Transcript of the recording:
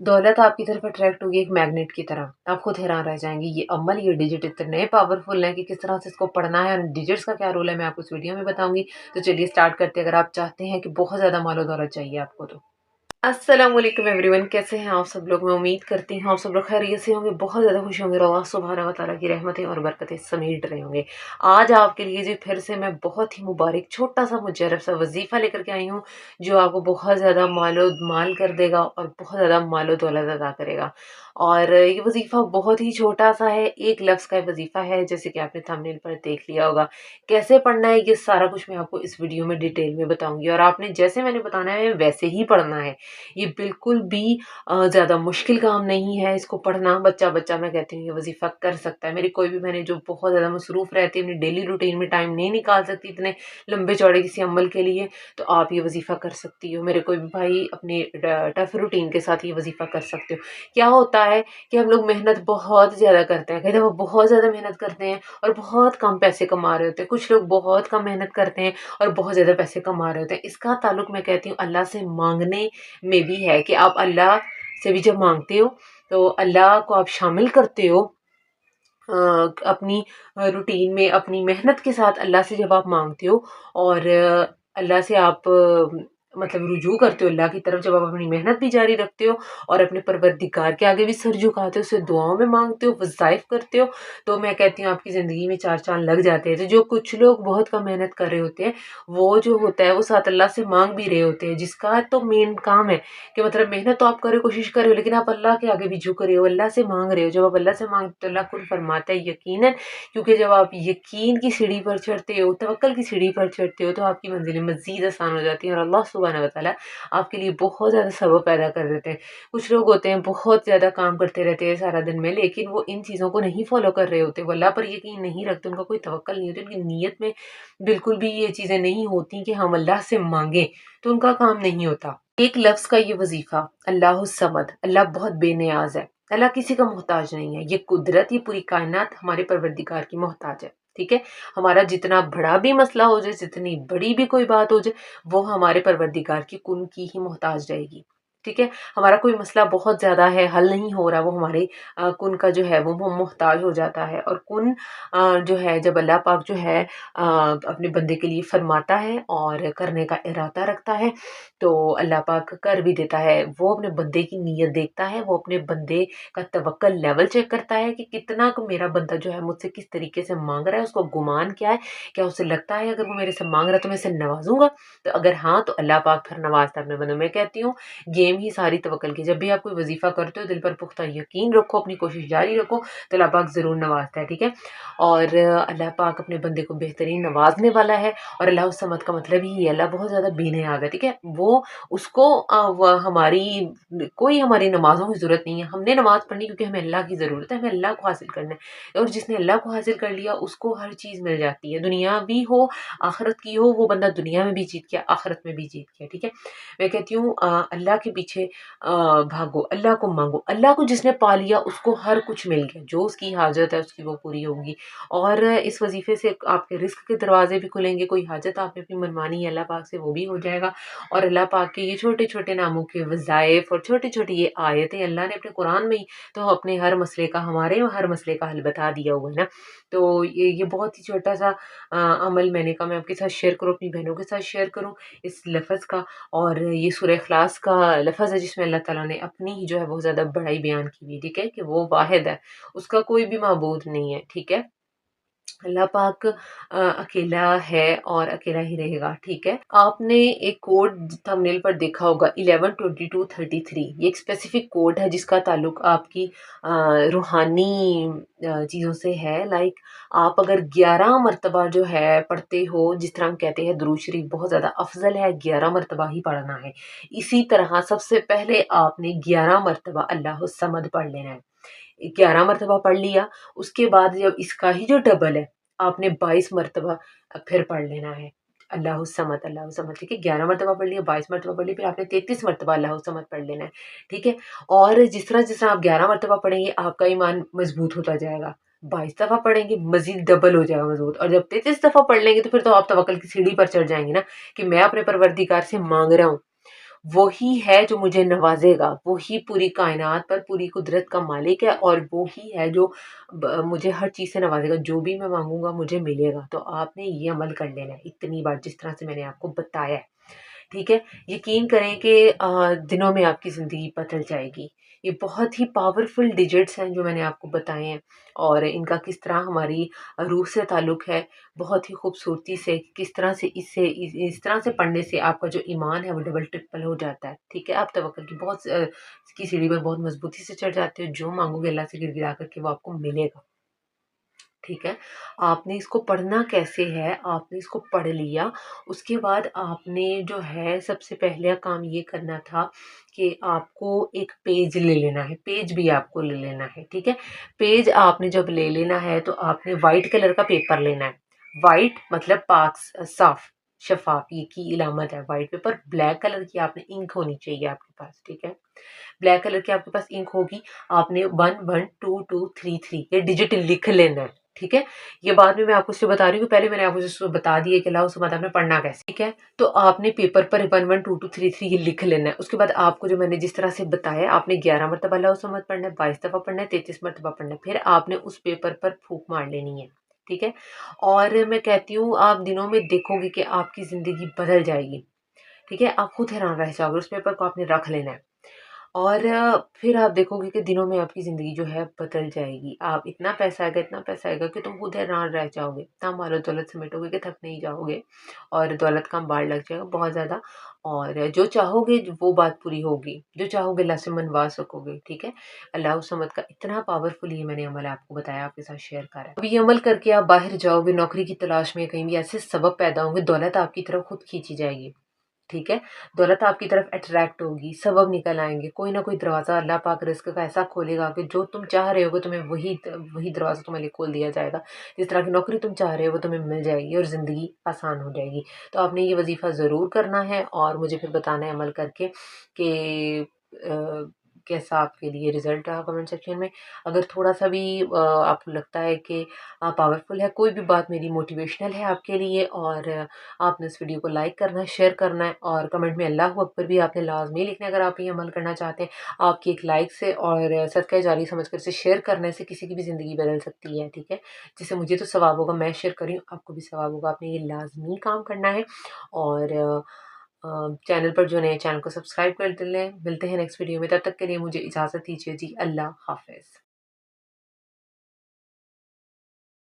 दौलत आपकी तरफ अट्रैक्ट होगी एक मैग्नेट की तरह। आप खुद हैरान रह जाएँगे, ये अम्ल, ये डिजिट इतने पावरफुल हैं कि किस तरह से इसको पढ़ना है और डिजिट्स का क्या रोल है मैं आपको इस वीडियो में बताऊँगी। तो चलिए स्टार्ट करते हैं। अगर आप चाहते हैं कि बहुत ज़्यादा मालो-दौलत चाहिए आपको तो। अस्सलामुअलैकुम एवरीवन, कैसे हैं आप सब लोग? मैं उम्मीद करती हूँ आप सब लोग खैरियत से होंगे, बहुत ज़्यादा खुश होंगे और अल्लाह सुब्हानहू व तआला की रहमतें और बरकतें समेट रहे होंगे। आज आपके लिए जी फिर से मैं बहुत ही मुबारक छोटा-सा मुजर्रब सा वज़ीफ़ा लेकर के आई हूँ, जो आपको बहुत ज़्यादा माल कर देगा और बहुत ज़्यादा मालो-दौलत अता करेगा। और ये वज़ीफ़ा बहुत ही छोटा-सा है, एक लफ्ज़ का वज़ीफ़ा है, जैसे कि आपने थंबनेल पर देख लिया होगा। कैसे पढ़ना है ये सारा कुछ मैं आपको इस वीडियो में डिटेल में बताऊँगी और आपने जैसे मैंने बताना है वैसे ही पढ़ना है। ये बिल्कुल भी ज़्यादा मुश्किल काम नहीं है इसको पढ़ना, बच्चा-बच्चा मैं कहती हूँ ये वज़ीफ़ा कर सकता है। मेरी कोई भी बहनें जो बहुत ज़्यादा मसरूफ़ रहती है, अपनी डेली रूटीन में टाइम नहीं निकाल सकती इतने लंबे-चौड़े किसी अमल के लिए, तो आप ये वज़ीफ़ा कर सकती हो। मेरे कोई भी भाई अपनी टफ़ रूटीन के साथ ये वज़ीफ़ा कर सकते हो। क्या होता है कि हम लोग मेहनत बहुत ज़्यादा करते हैं, कई दफ़ा बहुत ज़्यादा मेहनत करते हैं और बहुत कम पैसे कमा रहे होते हैं। कुछ लोग बहुत कम मेहनत करते हैं और बहुत ज़्यादा पैसे कमा रहे होते हैं। इसका ताल्लुक मैं कहती हूँ अल्लाह से माँगने में भी है कि आप अल्लाह से भी जब माँगते हो, तो अल्लाह को आप शामिल करते हो अपनी रूटीन में, अपनी मेहनत के साथ अल्लाह से जब आप माँगते हो और अल्लाह से आप मतलब रुजू करते हो अल्लाह की तरफ, जब आप अपनी मेहनत भी जारी रखते हो और अपने परवरदिगार के आगे भी सर झुकाते हो, उससे दुआओं में माँगते हो, वज़ाइफ करते हो, तो मैं कहती हूँ आपकी ज़िंदगी में चार चाँद लग जाते हैं। तो जो कुछ लोग बहुत कम मेहनत कर रहे होते हैं, वो जो होता है वो साथ अल्लाह से माँग भी रहे होते हैं, जिसका तो मेन काम है कि मतलब मेहनत तो आप कर रहे हो, कोशिश कर रहे हो, लेकिन आप अल्लाह के आगे भी झुक रहे हो, अल्लाह से माँग रहे हो। जब आप अल्लाह से माँगते हो तो अल्लाह खुद फरमाता है यकीनन, क्योंकि जब आप यकीन की सीढ़ी पर चढ़ते हो, तवक्कल की सीढ़ी पर चढ़ते हो, तो आपकी मंज़िलें मज़ीद आसान हो जाती हैं और अल्लाह सुब्हानहू व तआला आपके लिए बहुत ज़्यादा सबब पैदा कर देते हैं। कुछ लोग होते हैं बहुत ज़्यादा काम करते रहते हैं सारा दिन में, लेकिन वो इन चीज़ों को नहीं फ़ॉलो कर रहे होते, वो अल्लाह पर यकीन नहीं रखते, उनका कोई तवक्कल नहीं होती, उनकी नीयत में बिल्कुल भी ये चीज़ें नहीं होती कि हम अल्लाह से माँगे, तो उनका काम नहीं होता। एक लफ्ज़ का ये वज़ीफ़ा अल्लाहु समद, अल्लाह बहुत बेनियाज़ है, अल्लाह किसी का मोहताज नहीं है। ये कुदरत, ये पूरी कायनात हमारे परवरदिगार की मोहताज है, ठीक है? हमारा जितना बड़ा भी मसला हो जाए, जितनी बड़ी भी कोई बात हो जाए, वो हमारे परवरदिगार की कुन की ही मोहताज रहेगी, ठीक है? हमारा कोई मसला बहुत ज़्यादा है, हल नहीं हो रहा, वो हमारे कुन का जो है वो मोहताज हो जाता है और कुन जो है जब अल्लाह पाक जो है अपने बंदे के लिए फरमाता है और करने का इरादा रखता है, तो अल्लाह पाक कर भी देता है। वो अपने बंदे की नीयत देखता है, वो अपने बंदे का तवक्कल लेवल चेक करता है कि कितना क मेरा बंदा जो है मुझसे किस तरीके से माँग रहा है, उसको गुमान क्या है? क्या उसे लगता है अगर वो मेरे से माँग रहा है तो मैं इसे नवाज़ूँगा? तो अगर हाँ, तो अल्लाह पाक फिर नवाज़ता है अपने बंदों। मैं कहती हूँ गेम ही सारी तवक्कल की। जब भी आप कोई वज़ीफ़ा करते हो दिल पर पुख्ता यकीन रखो, अपनी कोशिश जारी रखो, तो अल्लाह पाक ज़रूर नवाज़ता है, ठीक है? और अल्लाह पाक अपने बंदे को बेहतरीन नवाज़ने वाला है और अल्लाह समद का मतलब ही ये है, अल्लाह बहुत ज़्यादा बेनियाज़ है, ठीक है? वो उसको व हमारी कोई हमारी नमाज़ों की ज़रूरत नहीं है। हमने नमाज़ पढ़नी क्योंकि हमें अल्लाह की ज़रूरत है, हमें अल्लाह को हासिल करना है और जिसने अल्लाह को हासिल कर लिया उसको हर चीज़ मिल जाती है। दुनिया भी हो, आखिरत की हो, वो बंदा दुनिया में भी जीत गया, आखिरत में भी जीत गया, ठीक है? मैं कहती हूँ अल्लाह के पीछे भागो, अल्लाह को माँगो, अल्लाह को जिसने पा लिया उसको हर कुछ मिल गया, जो उसकी हाजत है उसकी वो पूरी होगी और इस वज़ीफ़े से आपके रिज़्क के दरवाज़े भी खुलेंगे, कोई हाजत आपने अपनी मनवानी है अल्लाह पाक से वो भी हो जाएगा और अल्लाह पाक के ये छोटे-छोटे नामों के वज़ाइफ़ और छोटी-छोटी ये आयतें अल्लाह ने अपने कुरान में ही तो अपने हर मसले का हमारे हर मसले का हल बता दिया हुआ है ना। तो ये बहुत ही छोटा-सा अमल मैंने कहा मैं आपके साथ शेयर करूँ, अपनी बहनों के साथ शेयर करूँ इस लफ़्ज़ का और ये सूरह इख़लास का लफ़्ज़ है जिसमें अल्लाह ताला ने अपनी ही जो है बहुत ज़्यादा बड़ाई बयान की हुई है, ठीक है? कि वो वाहिद है, उसका कोई भी माबूद नहीं है, ठीक है? अल्लाह पाक अकेला है और अकेला ही रहेगा, ठीक है? आपने एक कोड थंबनेल पर देखा होगा 112233 ये एक स्पेसिफिक कोड है जिसका ताल्लुक आपकी रूहानी चीज़ों से है। लाइक आप अगर 11 मर्तबा जो है पढ़ते हो, जिस तरह हम कहते हैं दुरूद शरीफ बहुत ज़्यादा अफ़ज़ल है, 11 मर्तबा ही पढ़ना है। इसी तरह सबसे पहले आपने 11 मर्तबा अल्लाहु समद पढ़ लेना है। 11 मर्तबा पढ़ लिया, उसके बाद जब इसका ही जो डबल है, आपने 22 मर्तबा फिर पढ़ लेना है। अल्लाहु समद, ठीक है? 11 मर्तबा पढ़ लिया, 22 मर्तबा पढ़ लिया, फिर आपने 33 मर्तबा अल्लाहु समद पढ़ लेना है, ठीक है? और जिस तरह आप 11 मर्तबा पढ़ेंगे, आपका ईमान मज़बूत होता जाएगा। 22 दफ़ा पढ़ेंगे, मज़ीद डबल हो जाएगा मज़बूत और जब 33 दफ़ा पढ़ लेंगे, तो फिर तो आप तवक्कुल की सीढ़ी पर चढ़ जाएँगे ना कि मैं अपने परवरदिगार से माँग रहा हूँ। वही है जो मुझे नवाज़ेगा, वो ही पूरी कायनात पर पूरी कुदरत का मालिक है और वो ही है जो मुझे हर चीज़ से नवाज़ेगा, जो भी मैं माँगूँगा मुझे मिलेगा। तो आपने ये अमल कर लेना है इतनी बार जिस तरह से मैंने आपको बताया है। ठीक है? यकीन करें कि दिनों में आपकी ज़िंदगी बदल जाएगी। ये बहुत ही पावरफुल डिजिट्स हैं जो मैंने आपको बताए हैं और इनका किस तरह हमारी रूह से ताल्लुक़ है, बहुत ही खूबसूरती से किस तरह से इस तरह से पढ़ने से आपका जो ईमान है वो डबल ट्रिपल हो जाता है। ठीक है? आप तवक्कुल की की सीढ़ी पर बहुत मज़बूती से चढ़ जाते हो, जो माँगोगे अल्लाह से गिड़गिड़ा कर के वो आपको मिलेगा। ठीक है? आपने इसको पढ़ना कैसे है, आपने इसको पढ़ लिया, उसके बाद आपने जो है सबसे पहला काम ये करना था कि आपको एक पेज ले लेना है, पेज भी आपको ले लेना है, ठीक है? पेज आपने जब ले लेना है तो आपने व्हाइट कलर का पेपर लेना है। व्हाइट मतलब पाक साफ, शफ़ाफ़ ये की इलामत है व्हाइट पेपर, ब्लैक कलर की आपने इंक होनी चाहिए आपके पास, ठीक है? ब्लैक कलर की आपके पास इंक होगी, आपने 112233 ये डिजिट लिख लेना है, ठीक है? ये बाद में मैं आपको इसलिए बता रही हूँ कि पहले मैंने आपको जैसे बता दिया कि अल्लाह उसके बाद आपने पढ़ना कैसे, ठीक है? तो आपने पेपर पर 112233 ये लिख लेना है, उसके बाद आपको जो मैंने जिस तरह से बताया आपने 11 मरतबा अल्लाहु समद पढ़ना है, 22 दफ़ा पढ़ना है, 33 मरतबा पढ़ना है, फिर आपने उस पेपर पर फूँक मार लेनी है, ठीक है? और मैं कहती हूँ आप दिनों में देखोगे कि आपकी ज़िंदगी बदल जाएगी, ठीक है? आप खुद हैरान रह जाओगे, उस पेपर को आपने रख लेना है। और फिर आप देखोगे कि दिनों में आपकी ज़िंदगी जो है बदल जाएगी। आप इतना पैसा आएगा कि तुम खुद हैरान रह जाओगे। इतना मालो-दौलत समेटोगे कि थक नहीं जाओगे और दौलत का अंबार लग जाएगा बहुत ज़्यादा और जो चाहोगे वो बात पूरी होगी। जो चाहोगे अल्लाह से मनवा सकोगे, ठीक है? अल्लाह उस समद का इतना पावरफुल ये मैंने अमल आपको बताया, आपके साथ शेयर करा है। अब ये अमल करके आप बाहर जाओगे नौकरी की तलाश में, कहीं भी ऐसे सबब पैदा होंगे, दौलत आपकी तरफ खुद खींची जाएगी। ठीक है? दौलत आपकी तरफ अट्रैक्ट होगी, सबब निकल आएँगे, कोई ना कोई दरवाज़ा अल्लाह पाक रिज़्क का ऐसा खोलेगा कि जो तुम चाह रहे होगे तुम्हें वही दरवाज़ा तुम्हारे लिए खोल दिया जाएगा। जिस तरह की नौकरी तुम चाह रहे हो वो तुम्हें मिल जाएगी और ज़िंदगी आसान हो जाएगी। तो आपने ये वज़ीफ़ा ज़रूर करना है और मुझे फिर बताना है अमल करके कि कैसा आपके लिए रिज़ल्ट रहा कमेंट सेक्शन में। अगर थोड़ा-सा भी आपको लगता है कि पावरफुल है, कोई भी बात मेरी मोटिवेशनल है आपके लिए और आपने इस वीडियो को लाइक करना है, शेयर करना है और कमेंट में अल्लाहू अकबर भी आपने लाज़मी लिखना है अगर आप ये अमल करना चाहते हैं। आपकी एक लाइक से और सदका जारी समझकर इसे शेयर करने से किसी की भी ज़िंदगी बदल सकती है, ठीक है? जिससे मुझे तो सवाब होगा, मैं शेयर कर रही हूँ, आपको भी सवाब होगा। आपने ये लाज़मी काम करना है और चैनल पर जो नए चैनल को सब्सक्राइब कर लें। मिलते हैं नेक्स्ट वीडियो में, तब तक के लिए मुझे इजाज़त दीजिए जी, अल्लाह हाफ़िज़।